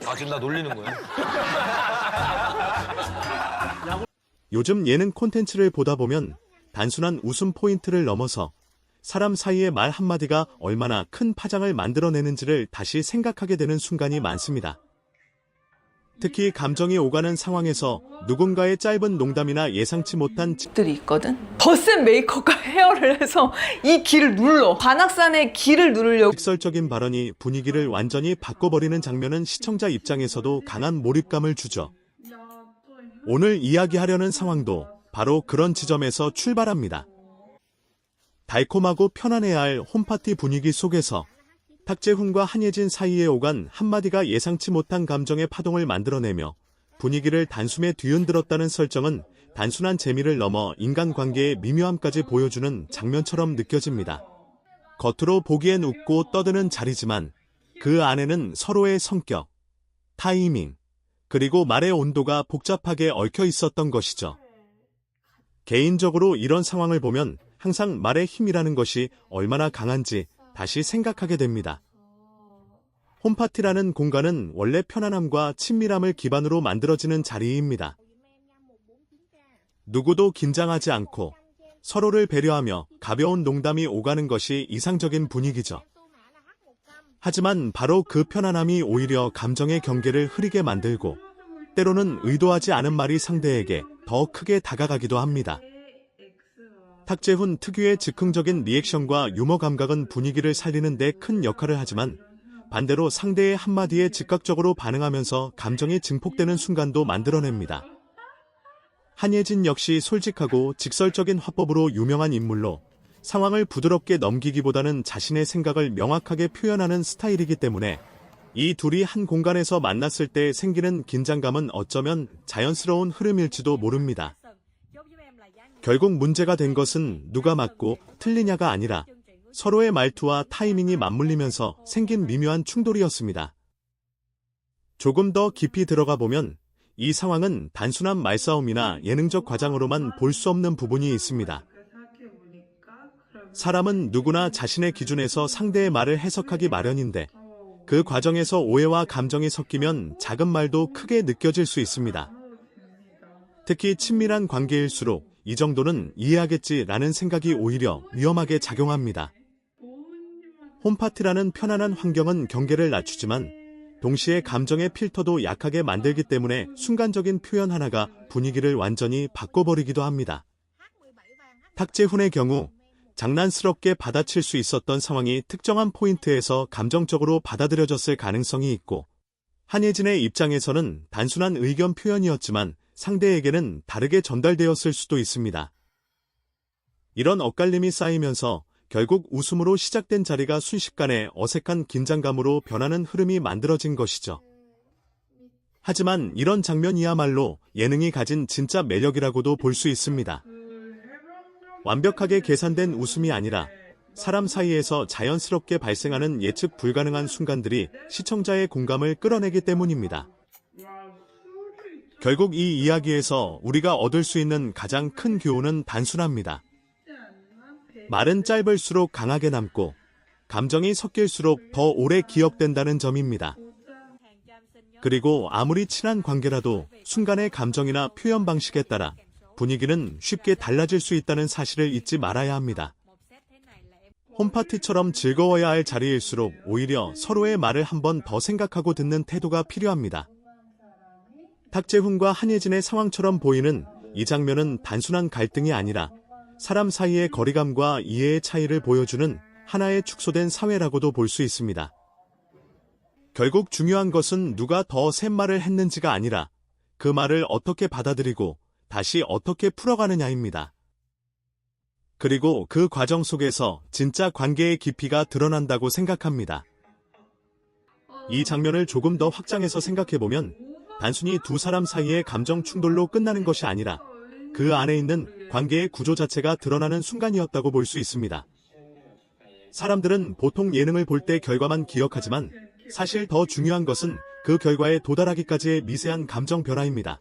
아, 지금 나 놀리는 거야? 요즘 예능 콘텐츠를 보다 보면 단순한 웃음 포인트를 넘어서 사람 사이의 말 한마디가 얼마나 큰 파장을 만들어내는지를 다시 생각하게 되는 순간이 많습니다. 특히 감정이 오가는 상황에서 누군가의 짧은 농담이나 예상치 못한 들이 있거든. 더 센 메이크업과 헤어를 해서 이 기를 눌러. 관악산의 기를 누르려고. 직설적인 발언이 분위기를 완전히 바꿔버리는 장면은 시청자 입장에서도 강한 몰입감을 주죠. 오늘 이야기하려는 상황도 바로 그런 지점에서 출발합니다. 달콤하고 편안해야 할 홈파티 분위기 속에서 탁재훈과 한예진 사이에 오간 한마디가 예상치 못한 감정의 파동을 만들어내며 분위기를 단숨에 뒤흔들었다는 설정은 단순한 재미를 넘어 인간관계의 미묘함까지 보여주는 장면처럼 느껴집니다. 겉으로 보기엔 웃고 떠드는 자리지만 그 안에는 서로의 성격, 타이밍, 그리고 말의 온도가 복잡하게 얽혀 있었던 것이죠. 개인적으로 이런 상황을 보면 항상 말의 힘이라는 것이 얼마나 강한지 다시 생각하게 됩니다. 홈파티라는 공간은 원래 편안함과 친밀함을 기반으로 만들어지는 자리입니다. 누구도 긴장하지 않고 서로를 배려하며 가벼운 농담이 오가는 것이 이상적인 분위기죠. 하지만 바로 그 편안함이 오히려 감정의 경계를 흐리게 만들고 때로는 의도하지 않은 말이 상대에게 더 크게 다가가기도 합니다. 탁재훈 특유의 즉흥적인 리액션과 유머 감각은 분위기를 살리는 데 큰 역할을 하지만 반대로 상대의 한마디에 즉각적으로 반응하면서 감정이 증폭되는 순간도 만들어냅니다. 한예진 역시 솔직하고 직설적인 화법으로 유명한 인물로 상황을 부드럽게 넘기기보다는 자신의 생각을 명확하게 표현하는 스타일이기 때문에 이 둘이 한 공간에서 만났을 때 생기는 긴장감은 어쩌면 자연스러운 흐름일지도 모릅니다. 결국 문제가 된 것은 누가 맞고 틀리냐가 아니라 서로의 말투와 타이밍이 맞물리면서 생긴 미묘한 충돌이었습니다. 조금 더 깊이 들어가 보면 이 상황은 단순한 말싸움이나 예능적 과장으로만 볼 수 없는 부분이 있습니다. 사람은 누구나 자신의 기준에서 상대의 말을 해석하기 마련인데 그 과정에서 오해와 감정이 섞이면 작은 말도 크게 느껴질 수 있습니다. 특히 친밀한 관계일수록 이 정도는 이해하겠지라는 생각이 오히려 위험하게 작용합니다. 홈파티라는 편안한 환경은 경계를 낮추지만 동시에 감정의 필터도 약하게 만들기 때문에 순간적인 표현 하나가 분위기를 완전히 바꿔버리기도 합니다. 탁재훈의 경우 장난스럽게 받아칠 수 있었던 상황이 특정한 포인트에서 감정적으로 받아들여졌을 가능성이 있고 한예진의 입장에서는 단순한 의견 표현이었지만 상대에게는 다르게 전달되었을 수도 있습니다. 이런 엇갈림이 쌓이면서 결국 웃음으로 시작된 자리가 순식간에 어색한 긴장감으로 변하는 흐름이 만들어진 것이죠. 하지만 이런 장면이야말로 예능이 가진 진짜 매력이라고도 볼 수 있습니다. 완벽하게 계산된 웃음이 아니라 사람 사이에서 자연스럽게 발생하는 예측 불가능한 순간들이 시청자의 공감을 끌어내기 때문입니다. 결국 이 이야기에서 우리가 얻을 수 있는 가장 큰 교훈은 단순합니다. 말은 짧을수록 강하게 남고 감정이 섞일수록 더 오래 기억된다는 점입니다. 그리고 아무리 친한 관계라도 순간의 감정이나 표현 방식에 따라 분위기는 쉽게 달라질 수 있다는 사실을 잊지 말아야 합니다. 홈파티처럼 즐거워야 할 자리일수록 오히려 서로의 말을 한 번 더 생각하고 듣는 태도가 필요합니다. 탁재훈과 한예진의 상황처럼 보이는 이 장면은 단순한 갈등이 아니라 사람 사이의 거리감과 이해의 차이를 보여주는 하나의 축소된 사회라고도 볼 수 있습니다. 결국 중요한 것은 누가 더 센 말을 했는지가 아니라 그 말을 어떻게 받아들이고 다시 어떻게 풀어가느냐입니다. 그리고 그 과정 속에서 진짜 관계의 깊이가 드러난다고 생각합니다. 이 장면을 조금 더 확장해서 생각해보면 단순히 두 사람 사이의 감정 충돌로 끝나는 것이 아니라 그 안에 있는 관계의 구조 자체가 드러나는 순간이었다고 볼 수 있습니다. 사람들은 보통 예능을 볼 때 결과만 기억하지만 사실 더 중요한 것은 그 결과에 도달하기까지의 미세한 감정 변화입니다.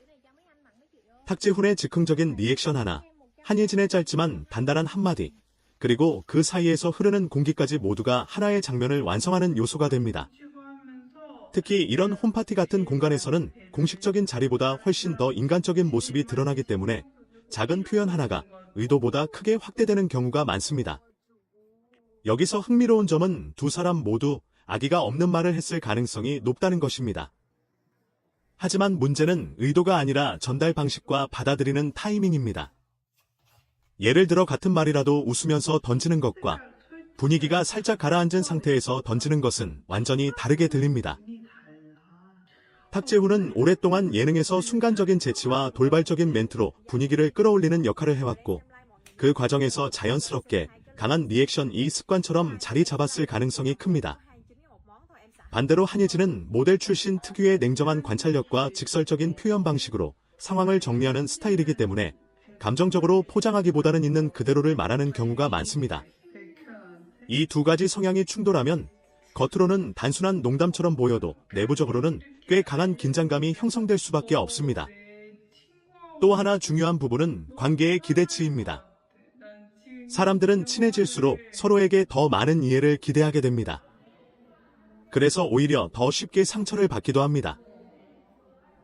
탁재훈의 즉흥적인 리액션 하나, 한예진의 짧지만 단단한 한마디, 그리고 그 사이에서 흐르는 공기까지 모두가 하나의 장면을 완성하는 요소가 됩니다. 특히 이런 홈파티 같은 공간에서는 공식적인 자리보다 훨씬 더 인간적인 모습이 드러나기 때문에 작은 표현 하나가 의도보다 크게 확대되는 경우가 많습니다. 여기서 흥미로운 점은 두 사람 모두 악의가 없는 말을 했을 가능성이 높다는 것입니다. 하지만 문제는 의도가 아니라 전달 방식과 받아들이는 타이밍입니다. 예를 들어 같은 말이라도 웃으면서 던지는 것과 분위기가 살짝 가라앉은 상태에서 던지는 것은 완전히 다르게 들립니다. 탁재훈은 오랫동안 예능에서 순간적인 재치와 돌발적인 멘트로 분위기를 끌어올리는 역할을 해왔고 그 과정에서 자연스럽게 강한 리액션이 습관처럼 자리 잡았을 가능성이 큽니다. 반대로 한예진은 모델 출신 특유의 냉정한 관찰력과 직설적인 표현 방식으로 상황을 정리하는 스타일이기 때문에 감정적으로 포장하기보다는 있는 그대로를 말하는 경우가 많습니다. 이 두 가지 성향이 충돌하면 겉으로는 단순한 농담처럼 보여도 내부적으로는 꽤 강한 긴장감이 형성될 수밖에 없습니다. 또 하나 중요한 부분은 관계의 기대치입니다. 사람들은 친해질수록 서로에게 더 많은 이해를 기대하게 됩니다. 그래서 오히려 더 쉽게 상처를 받기도 합니다.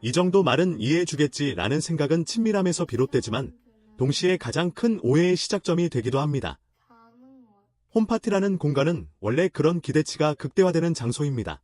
이 정도 말은 이해해주겠지라는 생각은 친밀함에서 비롯되지만 동시에 가장 큰 오해의 시작점이 되기도 합니다. 홈파티라는 공간은 원래 그런 기대치가 극대화되는 장소입니다.